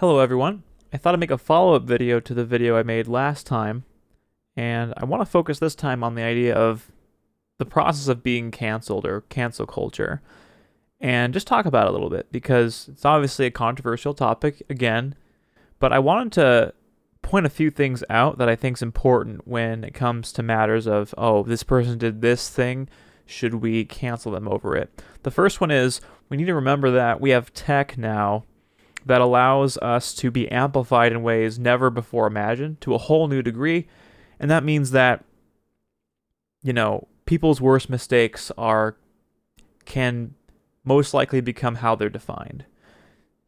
Hello everyone. I thought I'd make a follow-up video to the video I made last time, and I want to focus this time on the idea of the process of being canceled or cancel culture, and just talk about it a little bit because it's obviously a controversial topic again, but I wanted to point a few things out that I think is important when it comes to matters of, oh, this person did this thing, should we cancel them over it? The first one is we need to remember that we have tech now that allows us to be amplified in ways never before imagined to a whole new degree. And that means that, people's worst mistakes can most likely become how they're defined.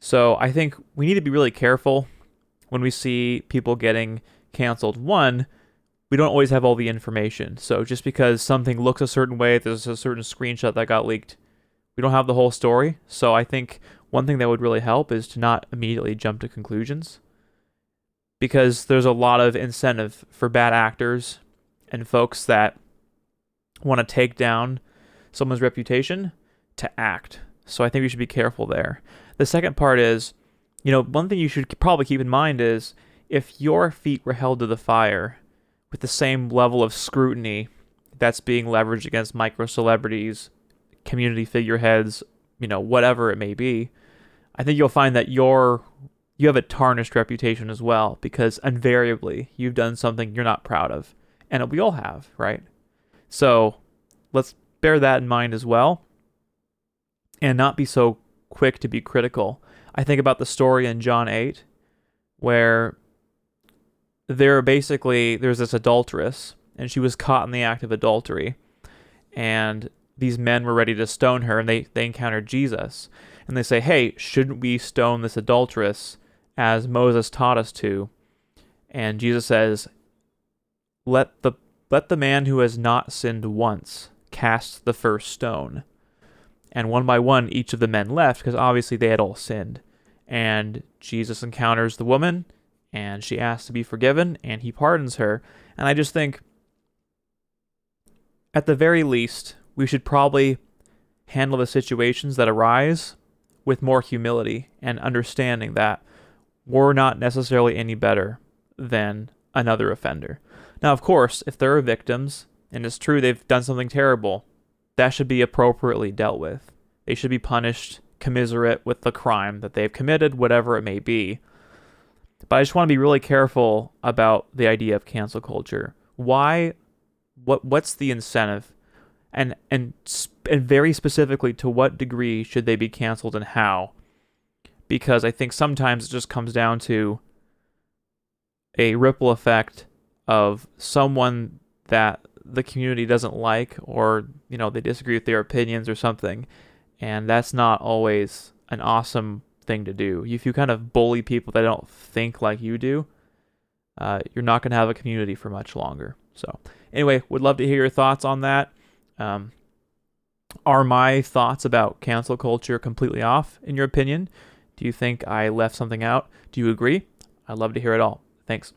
So I think we need to be really careful when we see people getting canceled. One, we don't always have all the information. So just because something looks a certain way, there's a certain screenshot that got leaked, we don't have the whole story. So I think one thing that would really help is to not immediately jump to conclusions, because there's a lot of incentive for bad actors and folks that want to take down someone's reputation to act. So I think we should be careful there. The second part is, one thing you should probably keep in mind is if your feet were held to the fire with the same level of scrutiny that's being leveraged against micro celebrities, community figureheads, whatever it may be, I think you'll find that you have a tarnished reputation as well, because invariably you've done something you're not proud of. And we all have, right? So let's bear that in mind as well and not be so quick to be critical. I think about the story in John 8 where there's this adulteress and she was caught in the act of adultery, and these men were ready to stone her, and they encountered Jesus. And they say, hey, shouldn't we stone this adulteress as Moses taught us to? And Jesus says, let the man who has not sinned once cast the first stone. And one by one, each of the men left, because obviously they had all sinned. And Jesus encounters the woman, and she asks to be forgiven, and he pardons her. And I just think, at the very least, we should probably handle the situations that arise with more humility and understanding that we're not necessarily any better than another offender. Now, of course, if there are victims, and it's true they've done something terrible, that should be appropriately dealt with. They should be punished commiserate with the crime that they've committed, whatever it may be. But I just want to be really careful about the idea of cancel culture. Why? What's the incentive? And very specifically, to what degree should they be canceled and how? Because I think sometimes it just comes down to a ripple effect of someone that the community doesn't like, or they disagree with their opinions or something, and that's not always an awesome thing to do. If you kind of bully people that don't think like you do, you're not going to have a community for much longer. So anyway, would love to hear your thoughts on that. Are my thoughts about cancel culture completely off, in your opinion? Do you think I left something out? Do you agree? I'd love to hear it all. Thanks.